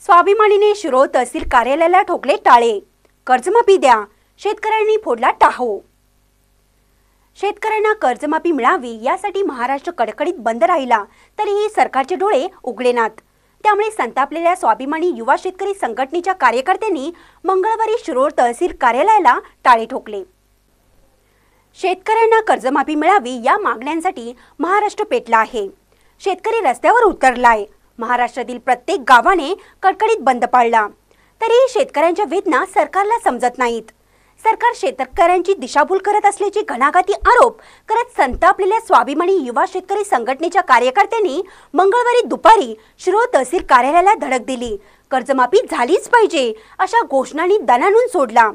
स्वाभिमानीने शिरोळ तहसील कार्यालयाला ठोकले टाळे। कर्जमाफी द्या, शेतकऱ्यांनी फोडला टाहो। शेतकऱ्यांना कर्जमाफी मिळावी यासाठी महाराष्ट्र कडकडीत बंद राहिला तरीही सरकारचे डोळे उघडेनात। त्यामुळे संतापलेल्या स्वाभिमानी युवा शेतकरी संघटनेच्या कार्यकर्त्यांनी मंगळवारी शिरोळ तहसील कार्यालयाला टाळे ठोकले। शेतकऱ्यांना कर्जमाफी मिळावी या मागण्यांसाठी महाराष्ट्र पेटला आहे। शेतकरी रस्त्यावर उतरलाय। महाराष्ट्रातील प्रत्येक गावाने कडकडीत बंद पाळला तरीही शेतकऱ्यांच्या वेदना सरकारला समजत नाहीत। सरकार शेतकऱ्यांची दिशाभूल करत असल्याचे घणाघाती आरोप करत संतापलेल्या स्वाभिमानी युवा शेतकरी संघटनेच्या कार्यकर्त्यांनी मंगळवारी दुपारी शिरोळ तहसील कार्यालयाला धडक दिली। कर्जमाफी झालीच पाहिजे अशा घोषणांनी दणाणून सोडला।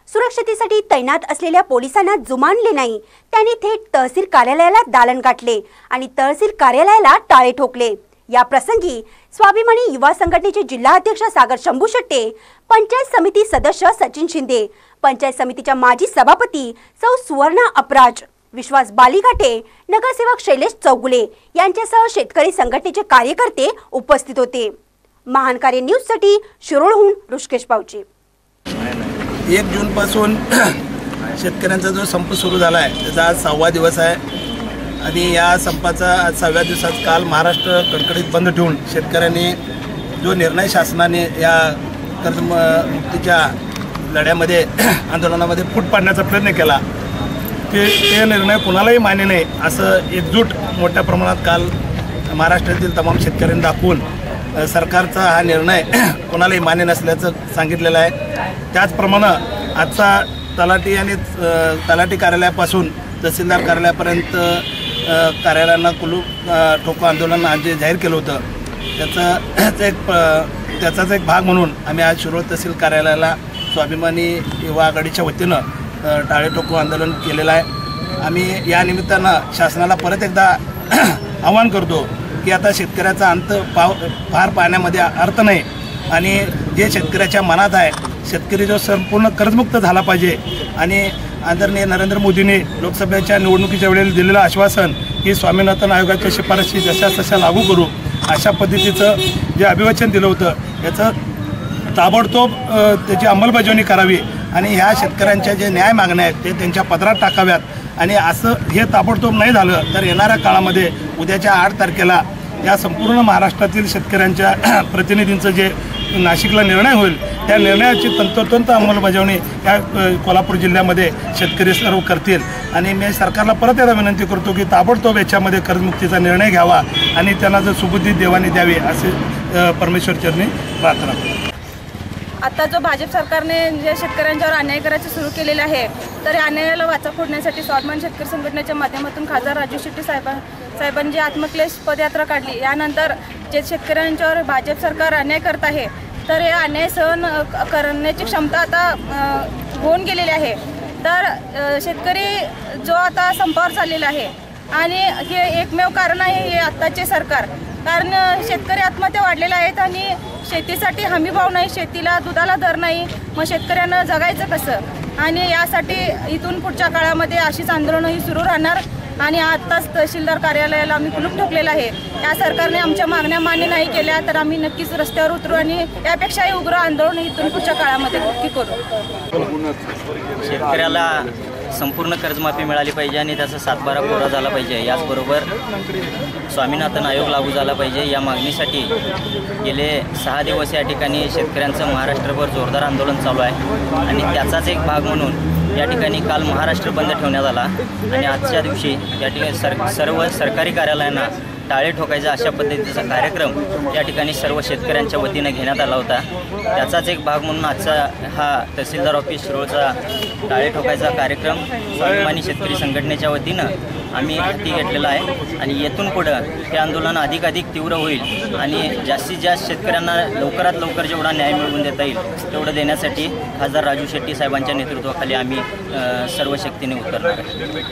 सुरक्षतेसाठी तैनात असलेल्या पोलिसांना जुमानले नाही, त्यांनी थेट तहसील कार्यालयाला दालन गाठले आणि तहसील कार्यालयाला टाळे ठोकले। या प्रसंगी स्वाभिमानी युवा संघटनेचे जिल्हा अध्यक्ष सागर शंभू शेट्टे, पंचायत समिती सदस्य सचिन शिंदे, पंचायत समितीच्या माजी सभापती सौ सुवर्णा अपराज, विश्वास बालीघाटे, नगरसेवक शैलेश चौगुले यांच्यासह शेतकरी संघटनेचे कार्यकर्ते उपस्थित होते। महान कार्य न्यूज साठी शिरोळहून ऋषिकेश पावचे। 1 जून पासून शेतकऱ्यांचा जो संप सुरू झाला आहे त्याचा आज 6वा दिवस आहे आणि या संपाचा आज 6व्या दिवसात काल महाराष्ट्र कडकडीत बंद ठेवून शेतकऱ्यांनी जो निर्णय शासनाने या कर्जमुक्तीच्या लढ्यामध्ये आंदोलनामध्ये फूट पाडण्याचा प्रयत्न केला ते निर्णय कोणालाही मान्य नाही असं एकजूट मोठ्या प्रमाणात काल महाराष्ट्रातील तमाम शेतकऱ्यांनी दाखवून सरकारचा हा निर्णय कोणालाही मान्य नसल्याचं सांगितलेलं आहे। त्याचप्रमाणे आजचा तलाठी कार्यालयापासून तहसीलदार कार्यालयापर्यंत कार्यालयांना कुलूप ठोको आंदोलन आज जे जाहीर केलं होतं त्याचाच एक भाग म्हणून आम्ही आज शिरोळ तहसील कार्यालयाला स्वाभिमानी युवा आघाडीच्या वतीनं टाळे ठोको आंदोलन केलेलं आहे। आम्ही या निमित्तानं शासनाला परत एकदा आवाहन करतो की आता शेतकऱ्याचा अंत फार पाहण्यामध्ये अर्थ नाही आणि जे शेतकऱ्याच्या मनात आहे, शेतकरी जो संपूर्ण कर्जमुक्त झाला पाहिजे आणि आदरणीय नरेंद्र मोदींनी लोकसभेच्या निवडणुकीच्या वेळेला दिलेलं आश्वासन की स्वामीनाथन आयोगाच्या शिफारशी जशा तशा लागू करू अशा पद्धतीचं जे अभिवचन दिलं होतं याचं ताबडतोब त्याची अंमलबजावणी करावी आणि ह्या शेतकऱ्यांच्या जे न्याय मागण्या आहेत ते त्यांच्या पदरात टाकाव्यात आणि असं हे ताबडतोब नाही झालं तर येणाऱ्या काळामध्ये उद्याच्या 8 तारखेला या संपूर्ण महाराष्ट्रातील शेतकऱ्यांच्या प्रतिनिधींचं जे नाशिकला निर्णय होईल त्या निर्णयाची तंतोतंत अंमलबजावणी या कोल्हापूर जिल्ह्यामध्ये शेतकरी सर्व करतील आणि मी सरकारला परत एकदा विनंती करतो की ताबडतोब याच्यामध्ये कर्जमुक्तीचा निर्णय घ्यावा आणि त्यांना जर सुबुद्धी देवानी द्यावी असे परमेश्वरचरणी प्रार्थना करतो। आता जो भाजप सरकारने जे शेतकऱ्यांच्यावर अन्याय करायचे सुरू केलेले आहे तर या अन्यायाला वाचा फोडण्यासाठी स्वाभिमानी शेतकरी संघटनेच्या माध्यमातून खासदार राजू शेट्टी साहेबांनी जी आत्मक्लेश पदयात्रा काढली यानंतर जे शेतकऱ्यांच्यावर भाजप सरकार अन्याय करत आहे तर हे अन्याय सहन करण्याची क्षमता आता होऊन गेलेली आहे। तर शेतकरी जो आता संपावर चाललेला आहे आणि हे एकमेव कारण आहे हे आत्ताचे सरकार, कारण शेतकरी आत्महत्या वाढलेल्या आहेत आणि शेतीसाठी हमी भाव नाही, शेतीला दुधाला दर नाही, मग शेतकऱ्यांना जगायचं कसं आणि यासाठी इथून पुढच्या काळामध्ये अशीच आंदोलनं ही सुरू राहणार आणि आत्ताच तहसीलदार कार्यालयाला आम्ही कुलूप ठोकलेलं आहे। या सरकारने आमच्या मागण्या मान्य नाही केल्या तर आम्ही नक्कीच रस्त्यावर उतरू आणि यापेक्षाही उग्र आंदोलन इथून पुढच्या काळामध्ये नक्की करू। शेतकऱ्याला संपूर्ण कर्जमाफी मिळाली पाहिजे आणि त्याचा 7/12 कोरा झाला पाहिजे। याचबरोबर स्वामीनाथन आयोग लागू झाला पाहिजे या मागणीसाठी गेले 6 दिवस या ठिकाणी शेतकऱ्यांचं महाराष्ट्रभर जोरदार आंदोलन चालू आहे आणि त्याचाच एक भाग म्हणून या ठिकाणी काल महाराष्ट्र बंद ठेवण्यात आला आणि आजच्या दिवशी या ठिकाणी सर्व सरकारी कार्यालयांना टाळे ठोकायचा अशा पद्धतीचा कार्यक्रम या ठिकाणी सर्व शेतकऱ्यांच्या वतीनं घेण्यात आला होता। त्याचाच एक भाग म्हणून आजचा हा तहसीलदार ऑफिस शिरोळचा टाळे ठोकायचा कार्यक्रम स्वाभिमानी शेतकरी संघटनेच्या वतीनं आम्ही हाती घेतलेला आहे आणि येथून पुढं हे आंदोलन अधिकाधिक तीव्र होईल आणि जास्तीत जास्त शेतकऱ्यांना लवकरात लवकर जेवढा न्याय मिळवून देता येईल तेवढं देण्यासाठी खासदार राजू शेट्टी साहेबांच्या नेतृत्वाखाली आम्ही सर्व शक्तीने उतरणार आहे।